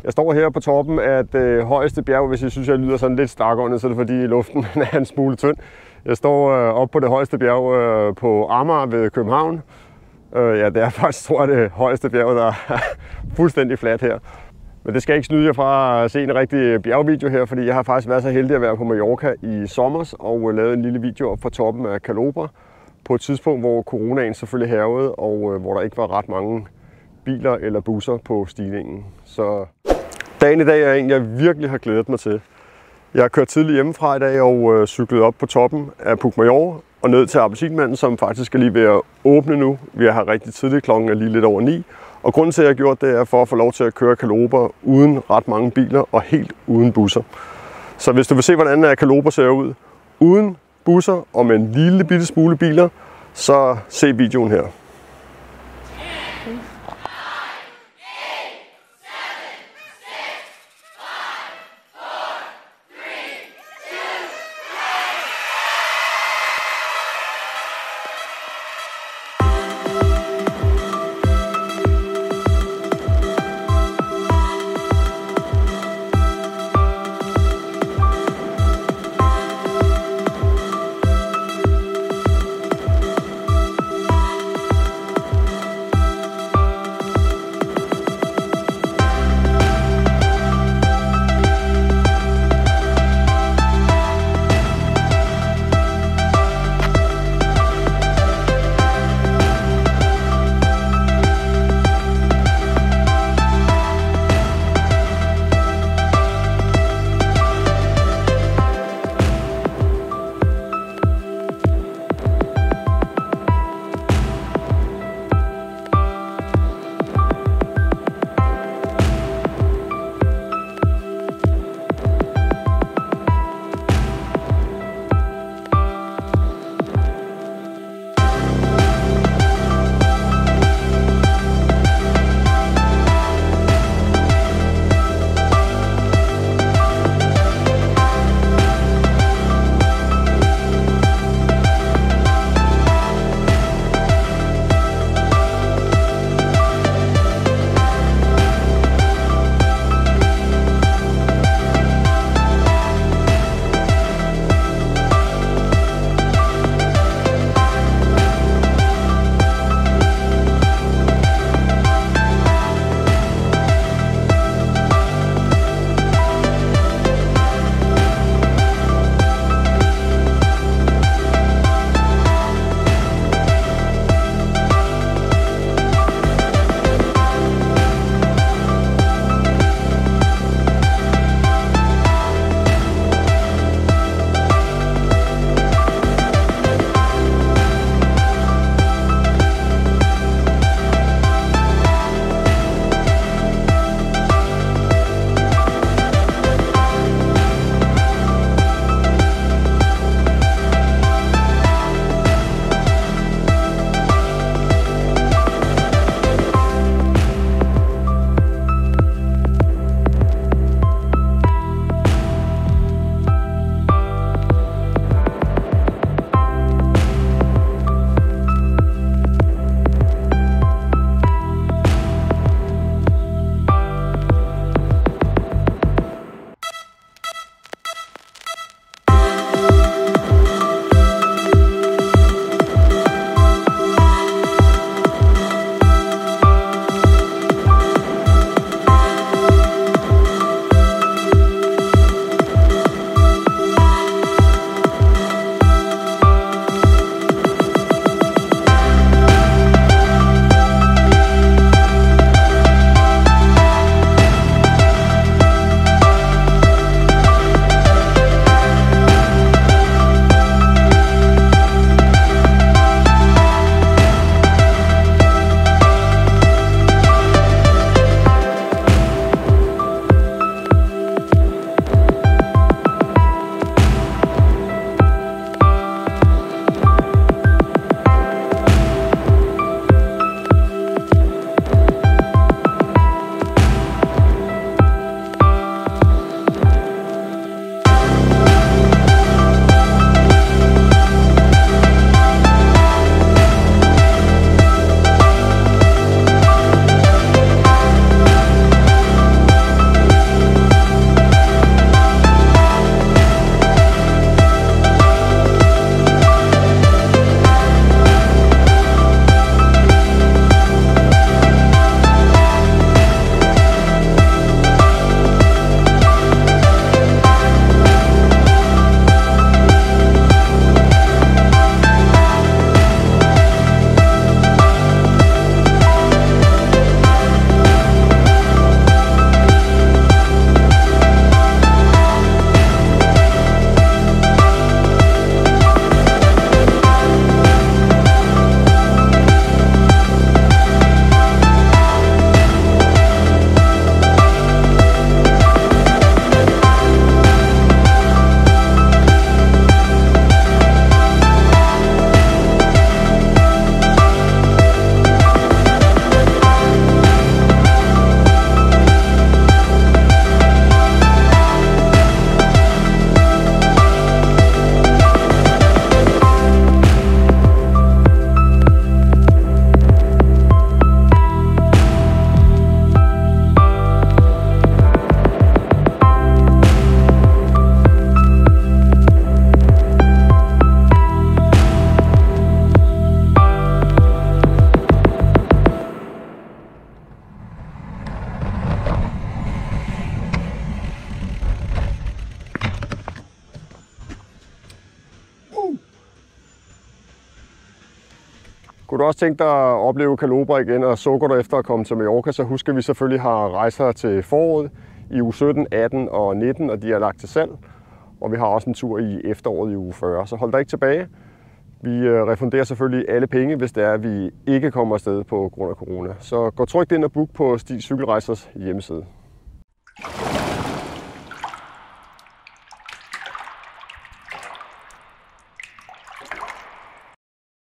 Jeg står her på toppen af det højeste bjerg. Hvis jeg synes, jeg lyder sådan lidt stakåndet, så er det fordi luften er en smule tynd. Jeg står oppe på det højeste bjerg på Amager ved København. Ja, det er faktisk, tror jeg, det højeste bjerg, der er fuldstændig fladt her. Men det skal ikke snyde jer fra at se en rigtig bjergvideo her, fordi jeg har faktisk været så heldig at være på Mallorca i sommer og lavet en lille video op fra toppen af Calobra på et tidspunkt, hvor coronaen selvfølgelig hærgede, og hvor der ikke var ret mange biler eller busser på stigningen. Så dagen i dag er en, jeg virkelig har glædet mig til. Jeg har kørt tidligt hjemmefra i dag og cyklet op på toppen af Puigmajor og ned til Appelsinmanden, som faktisk er lige ved at åbne nu. Vi har rigtig tidligt, klokken er lige lidt over 9. Og grunden til, at jeg har gjort det, er for at få lov til at køre Calobra uden ret mange biler og helt uden busser. Så hvis du vil se, hvordan Calobra ser ud uden busser og med en lille bitte smule biler, så se videoen her. Kunne du også tænke dig at opleve Calobra igen, og sukker du efter at komme til Mallorca, så husk, at vi selvfølgelig har rejser til foråret i uge 17, 18 og 19, og de er lagt til salg. Og vi har også en tur i efteråret i uge 40, så hold dig ikke tilbage. Vi refunderer selvfølgelig alle penge, hvis det er, at vi ikke kommer afsted på grund af corona. Så gå trygt ind og book på Stig Cykelrejsers hjemmeside.